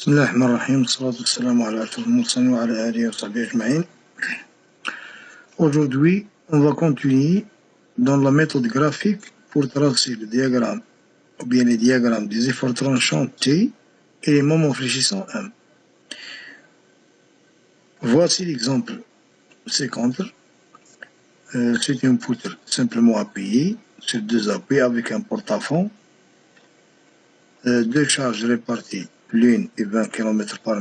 بسم الله الرحمن الرحيم والصلاة والسلام على أشرف المرسلين وعلى آله وصحبه أجمعين. Aujourd'hui, on va continuer dans la méthode graphique pour tracer le diagramme ou bien les diagrammes des efforts tranchants T et les moments fléchissants M. Voici l'exemple 50. C'est une poutre simplement appuyée sur deux appuis avec un porte-à-fond, deux charges réparties, l'une est 20 km par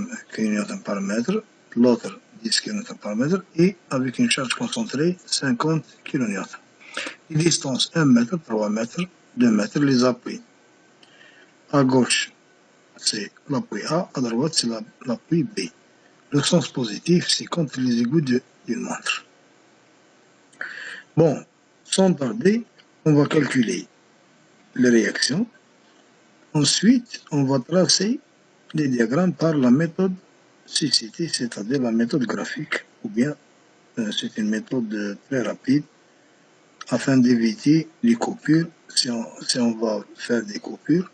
mètre, l'autre 10 km par mètre, et avec une charge concentrée 50 kN. Les distances 1 mètre, 3 mètres, 2 mètres, les appuis. À gauche, c'est l'appui A, à droite, c'est l'appui B. Le sens positif, c'est contre les égouts d'une montre. Bon, sans tarder, on va calculer les réactions. Ensuite, on va tracer les diagrammes par la méthode CCT, c'est-à-dire la méthode graphique, ou bien c'est une méthode très rapide afin d'éviter les coupures. Si on va faire des coupures,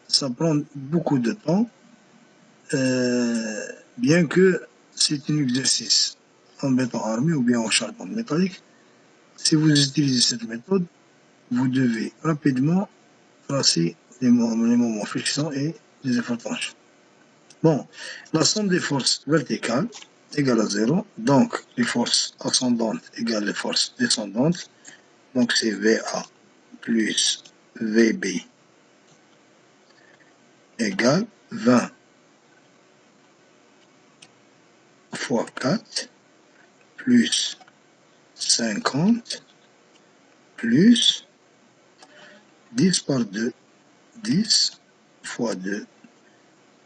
ça prend beaucoup de temps, bien que c'est un exercice en béton armé ou bien en charbon métallique. Si vous utilisez cette méthode, vous devez rapidement tracer les moments fléchissants et les efforts tranchants. Bon, la somme des forces verticales égale à 0, donc les forces ascendantes égale les forces descendantes, donc c'est VA plus VB égale 20 fois 4 plus 50 plus 10 par 2, 10 fois 2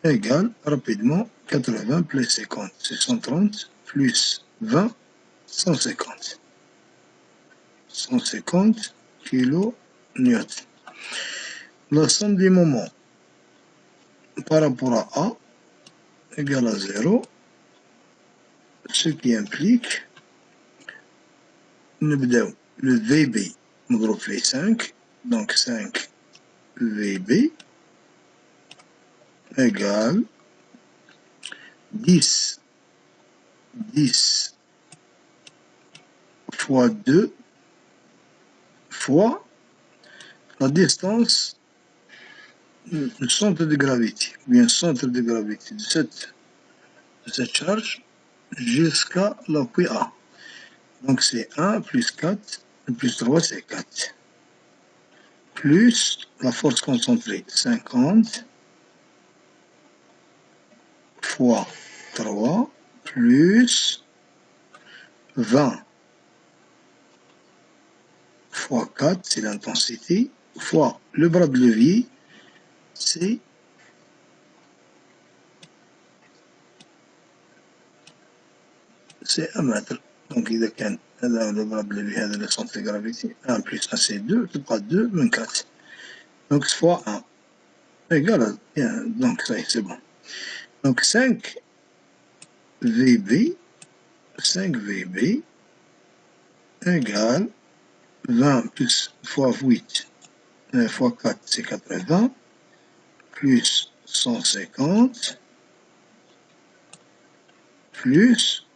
égale rapidement 80 plus 50, c'est 130 plus 20, 150. 150 kN. La somme des moments par rapport à A égale à 0, ce qui implique le VB مضروب في 5, donc 5 VB égale 10 fois 2 fois la distance, le centre de gravité, bien centre de gravité de cette charge jusqu'à l'appui A. Donc c'est 1 plus 4, plus 3 c'est 4. Plus la force concentrée, 50 fois 3 plus 20 fois 4, c'est l'intensité, fois le bras de levier, c'est 1 mètre. Donc إذا كان هذا le bras de levier هذا le centre de gravité, 1 plus 1 c'est 2, تبقى 2 من 4. Donc fois 1 égale à, donc ça y est, c'est bon. Donc 5 VB égale 20 plus fois 8 fois 4 c'est 80 plus 150 plus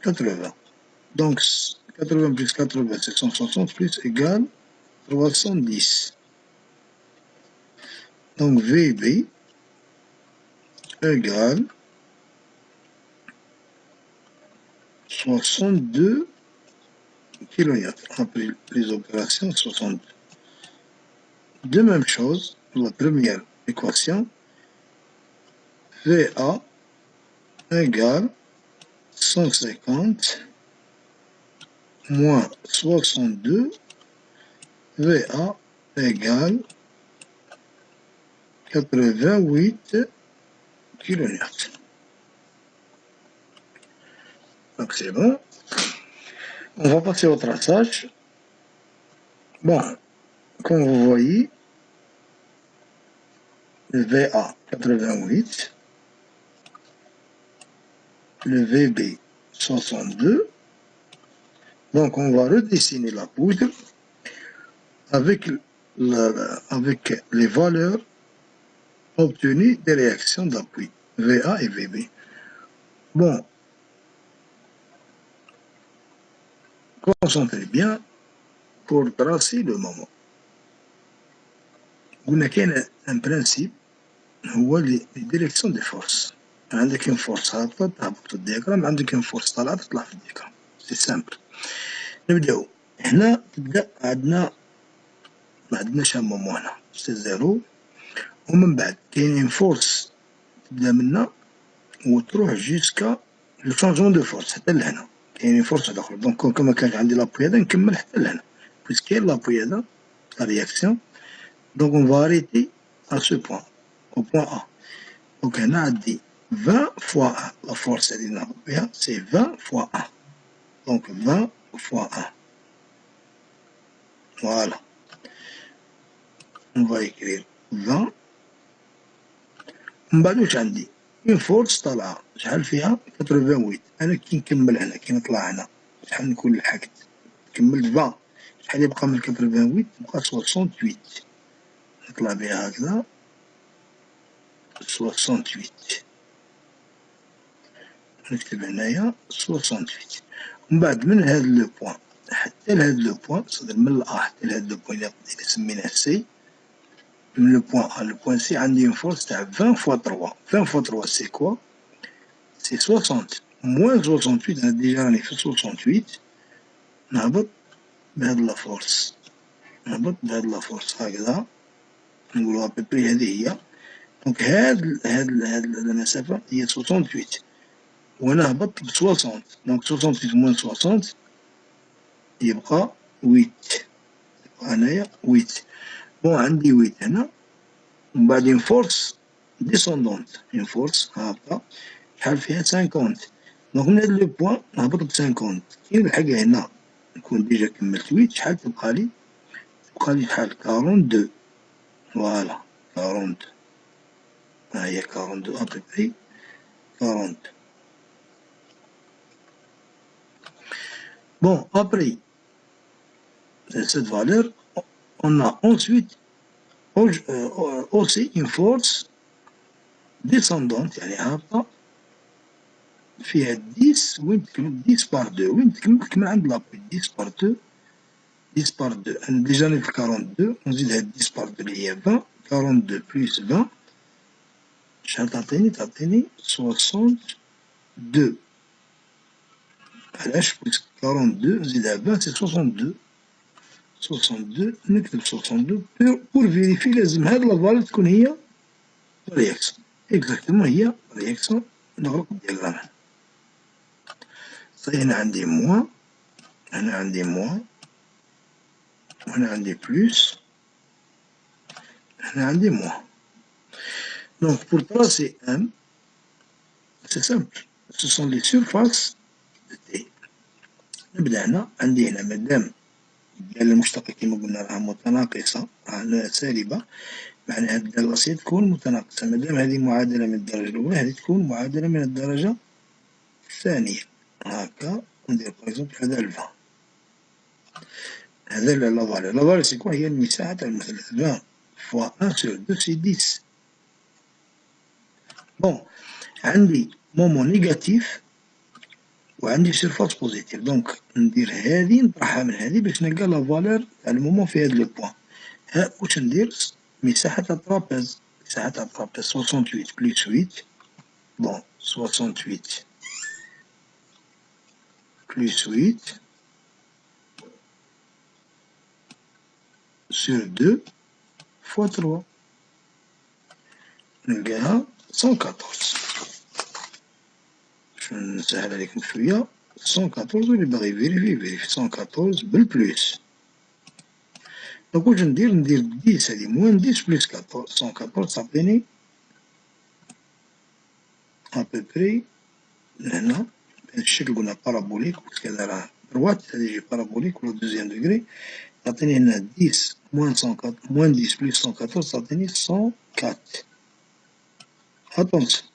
80. Donc 80 plus 80 c'est 160 plus égale 310. Donc VB égale 62 kN. Après les opérations, 62. De même chose, la première équation, VA égale 150 moins 62, VA égale 88 kN. Donc c'est bon. On va passer au traçage. Bon, comme vous voyez, le VA 88, le VB 62. Donc on va redessiner la poudre avec avec les valeurs obtenues des réactions d'appui, VA et VB. Bon, concentrez bien pour tracer le moment. قلنا كاين ان برانسيب هو لي ديريكسيون دي فورس. عندك ان فورس هابطة تهبط في الدياغرام، عندك ان فورس طالعة تطلع في الدياغرام. سي سامبل. نبداو هنا. تبدا عندنا معندناش ان مومون هنا سي زيرو، ومن بعد كاينين فورس تبدا منا وتروح جوسكا لو شونجمون دو فورس حتى لهنا. كاينين فورس واحدة أخرى. دونك كون كانش عندي لابوي هذا نكمل حتى لهنا، بويسك كاين لابوي هذا لا رياكسيون. دونك اون فا اريتي ا سو بوان au point A. Donc هنا عندي 20 fois 1. La force اللي نهبط بها c'est 20 fois 1. Donc 20 fois 1. Voilà. On va écrire 20. من بعد واش عندي؟ اون فورس طالعة شحال فيها؟ 88. أنا كي نكمل هنا كي نطلع هنا شحال نكون لحقت؟ كملت 20. شحال يبقى من 88؟ يبقى 68. نطلع بها هكذا 68. نكتب هنايا 68. ومن بعد من هاد لو بوان حتى لهاد لو بوان، صدر من الأ حتى لهاد لو بوان اللي سميناه سي، من لو بوان أ لو بوان سي عندي اون فورس تاع 20 فوا 3. 20 فوا 3 سي كوا؟ سي 60 موان 68. أنا ديجا راني في 68. نهبط بهاد لا فورس، نهبط بهاد لا فورس هكذا، نقولو أبيبري هادي هي. دونك هاد المسافة هي 68 وأنا هبطت ب 60. دونك 68 موان 60 يبقى 8. يبقى هنايا 8. بون عندي 8 هنا. ومن بعد اون فورس ديسوندونت، اون فورس هابطة شحال فيها 50. دونك من هاد لو بوان نهبط ب 50. كي نلحقها هنا نكون ديجا كملت 8. شحال تبقى لي؟ تبقى لي شحال؟ 42. فوالا 42. ها هي 42 أبيبري 42. Bon, après cette valeur, on a ensuite aussi une force descendante يعني هابطة فيها 10. وين تكمل 10 بار 2؟ وين تكمل عند لابوي 10 بار 2. 10 بار 2 أنا ديجا راني في 42 ونزيد هاد 10 بار 2 اللي هي 20. 42 بلس 20 شحال تعطيني؟ تعطيني 62. علاش؟ بويسك 42 نزيدها 20 سي 62. 62 نكتب 62 بور فيريفي. لازم هاد لا فالور تكون هي رياكسيون اكزاكتومون، هي رياكسيون. نغلق الدياغرام. صحيح هنا عندي موان، هنا عندي موان، وهنا عندي بلوس، هنا عندي موان. دونك بور تراسي ام سي سامبل، سو سون لي سيرفاس دو تي. نبدا هنا. عندي هنا مادام الدالة المشتقة كيما قلنا راها متناقصة، راها سالبة، معناها الدالة الأصلية تكون متناقصة. مادام هذه معادلة من الدرجة الأولى، هذه تكون معادلة من الدرجة الثانية. هاكا ندير باغ اكزومبل هذا 20. هذا لا فالور. لا فالور سي كوا؟ هي المساحة تاع المثلث. 20 فوا 1 سور 2 سي 10. بون عندي مومون نيجاتيف وعندي سيرفاس بوزيتيف. دونك ندير هذه نطرحها من هذه باش نلقى لا فالور تاع المومون في هاد لو بوان. ها واش ندير؟ مساحة تاع الترابيز. مساحة تاع الترابيز 68 بلس 8. بون 68 بلس 8 sur 2 fois 3 نلقاها 114. باش نسهل عليكم شوية 114. واللي باغي يفيريفي 114 بالبلوس. دونك واش ندير؟ ندير 10 هادي موان 10 بلس 14. 114 تعطيني أبوبري لهنا بهاد الشكل. قلنا بارابوليك وكذا راه دروات، هادي يجي بارابوليك ولا دوزيام دوغري. تعطيني هنا 10 موان 104 موان 10 بلس 114 تعطيني 104. اتونسيون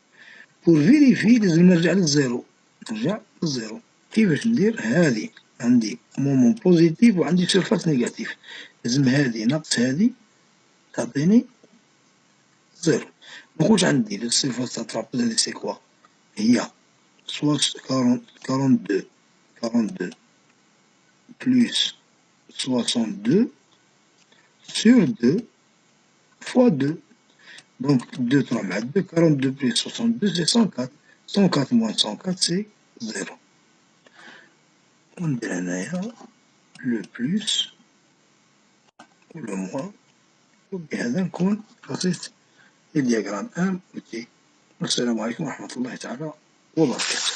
بور فيريفي لازم نرجع للزيرو. نرجع للزيرو. كيفاش ندير؟ هادي عندي مومون بوزيتيف وعندي سيرفاس نيجاتيف. لازم هادي ناقص هادي تعطيني زيرو. منقولش عندي الصفة تاع الترابيز هادي سي كوا، هي سوا 42 بلوس 62 sur 2 fois 2. Donc 2 تروح مع 2، 42 plus 62 c'est 104. 104 moins 104 c'est 0. وندير هنايا لو بلوس و لو موان، وبهذا نكون خصيت الدياغرام 1 و 2. والسلام عليكم ورحمة الله تعالى وبركاته.